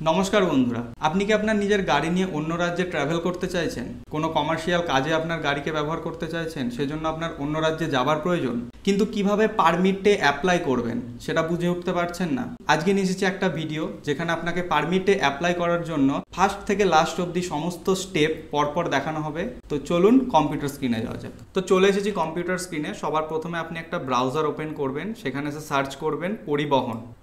নমস্কার বন্ধুরা, আপনি কি আপনার নিজের গাড়ি নিয়ে অন্য রাজ্যে ট্রাভেল করতে চাইছেন? কোনো কমার্শিয়াল কাজে আপনার গাড়িকে ব্যবহার করতে চাইছেন, সেজন্য আপনার অন্য রাজ্যে যাবার প্রয়োজন, কিন্তু কিভাবে পারমিটে অ্যাপ্লাই করবেন সেটা বুঝে উঠতে পারছেন না। আজকে নিয়ে এসেছি একটা ভিডিও যেখানে আপনাকে পারমিটে অ্যাপ্লাই করার জন্য ফার্স্ট থেকে লাস্ট অবধি সমস্ত স্টেপ পরপর দেখানো হবে। তো চলুন কম্পিউটার স্ক্রিনে যাওয়া যাক। তো চলে এসেছি কম্পিউটার স্ক্রিনে। সবার প্রথমে আপনি একটা ব্রাউজার ওপেন করবেন, সেখানে এসে সার্চ করবেন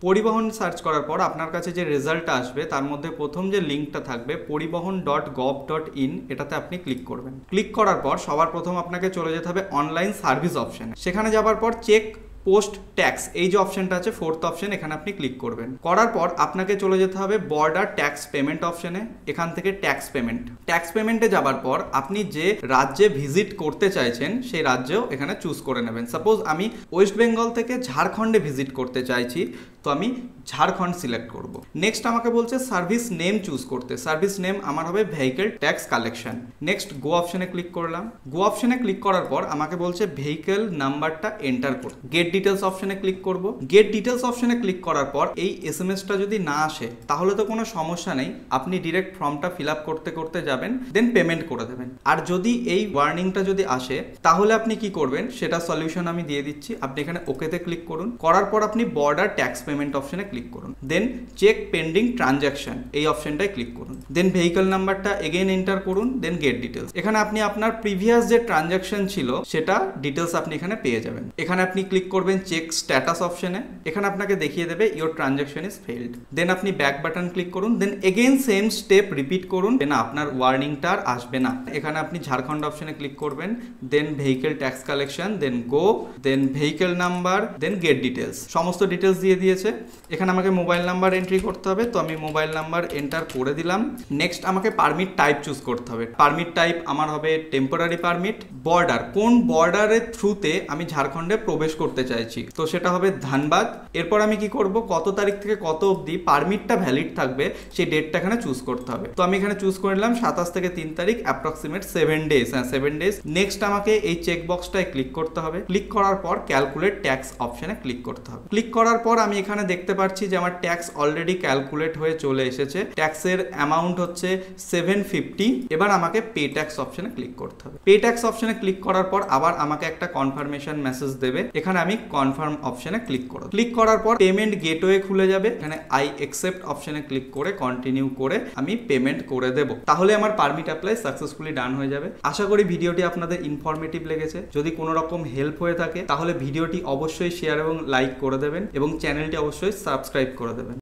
পরিবহন সার্চ করার পর আপনার কাছে যে রেজাল্টটা আসবে তার মধ্যে প্রথম যে লিঙ্কটা থাকবে poribohon.gov.in, এটাতে আপনি ক্লিক করবেন। ক্লিক করার পর সবার প্রথম আপনাকে চলে যেতে হবে অনলাইন সার্ভিস অপশনে। সেখানে যাবার পর চেক পোস্ট ট্যাক্স, এই যে অপশনটা আছে ফোর্থ অপশন, এখানে আপনি ক্লিক করবেন। করার পর আপনাকে চলে যেতে হবে বর্ডার ট্যাক্স পেমেন্ট অপশনে। এখান থেকে ট্যাক্স পেমেন্টে যাবার পর আপনি যে রাজ্যে ভিজিট করতে চাইছেন সেই রাজ্যেও এখানে চুজ করে নেবেন। সাপোজ আমি ওয়েস্ট বেঙ্গল থেকে ঝাড়খণ্ডে ভিজিট করতে চাইছি, তো আমি ঝাড়খণ্ড সিলেক্ট করব। নেক্সট আমাকে বলছে সার্ভিস নেম চুজ করতে। সার্ভিস নেম আমার হবে ভেহিকেল ট্যাক্স কালেকশন। নেক্সট গো অপশনে ক্লিক করলাম। গো অপশনে ক্লিক করার পর আমাকে বলছে ভেহিকেল নাম্বারটা এন্টার করতে। গেট ডিটেলস অপশনে ক্লিক করব। গেট ডিটেলস অপশনে ক্লিক করার পর এই এসএমএসটা যদি না আসে তাহলে তো কোনো সমস্যা নেই, আপনি ডিরেক্ট ফর্মটা ফিল আপ করতে করতে যাবেন, দেন পেমেন্ট করে দেবেন। আর যদি এই ওয়ার্নিংটা যদি আসে তাহলে আপনি কি করবেন সেটা সলিউশন আমি দিয়ে দিচ্ছি। আপনি এখানে ওকেতে ক্লিক করুন। করার পর আপনি বর্ডার ট্যাক্স পেমেন্ট অপশনে ক্লিক করুন, দেন চেক পেন্ডিং ট্রানজাকশন এই অপশনটায় ক্লিক করুন, দেন ভেহিকল নাম্বারটা এগেইন এন্টার করুন, দেন গেট ডিটেলস। এখানে আপনি আপনার প্রিভিয়াস যে ট্রানজাকশন ছিল সেটা ডিটেলস আপনি এখানে পেয়ে যাবেন। এখানে আপনি ক্লিক করবেন চেক স্ট্যাটাস অপশনে। এখানে আপনাকে দেখিয়ে দেবে your transaction is failed. Then আপনি ব্যাক বাটন ক্লিক করুন, then again same step repeat করুন, দেন আপনার ওয়ার্নিংটা আর আসবে না। এখানে আপনি ঝাড়খণ্ড অপশনে ক্লিক করবেন, দেন ভেহিকেল ট্যাক্স কালেকশন, দেন গো, দেন ভেহিকেল নাম্বার, দেন গেট ডিটেলস। সমস্ত ডিটেলস দিয়ে দিয়েছে। এখানে আমাকে মোবাইল নাম্বার এন্ট্রি করতে হবে, তো আমি মোবাইল নাম্বার এন্টার করে দিলাম। নেক্সট আমাকে পারমিট টাইপ চুজ করতে হবে। পারমিট টাইপ আমার হবে টেম্পোরারি পারমিট। বর্ডার, কোন বর্ডারের থ্রুতে আমি ঝাড়খণ্ডে প্রবেশ করতে চাইছি, তো সেটা হবে ধানবাদ। এরপর আমি কি করব, কত তারিখ থেকে কত অবধি পারমিটটা ভ্যালিড থাকবে সেই ডেটটা এখানে চুজ করতে হবে। তো আমি এখানে চুজ করে নিলাম 27 থেকে 3 তারিখ, অ্যাপ্রক্সিমেট 7 ডেজ। হ্যাঁ, 7 ডেজ। নেক্সট আমাকে এই চেক বক্সটায় ক্লিক করতে হবে। ক্লিক করার পর ক্যালকুলেট ট্যাক্স অপশনে ক্লিক করতে হবে। ক্লিক করার পর আমি এখানে দেখতে পাচ্ছি যে আমার ট্যাক্স অলরেডি ক্যালকুলেট হয়ে চলে এসেছে। ট্যাক্সের অ্যামাউন্ট হচ্ছে 750। এবার আমাকে পে ট্যাক্স অপশনে ক্লিক করতে হবে। পে ট্যাক্স অপশনে ক্লিক করার পর আবার আমাকে একটা কনফার্মেশন মেসেজ দেবে। এখানে আমি কনফার্ম অপশনে ক্লিক করব। ক্লিক করার পর পেমেন্ট গেটওয়ে খুলে যাবে। এখানে আই অ্যাকসেপ্ট অপশনে ক্লিক করে কন্টিনিউ করে আমি পেমেন্ট করে দেব। তাহলে আমার পারমিট অ্যাপ্লাই সাকসেসফুলি ডান হয়ে যাবে। আশা করি ভিডিওটি আপনাদের ইনফরমেটিভ লেগেছে। যদি কোনো রকম হেল্প হয়ে থাকে তাহলে ভিডিওটি অবশ্যই শেয়ার এবং লাইক করে দেবেন এবং চ্যানেলটি অবশ্যই সাবস্ক্রাইব করে দেবেন।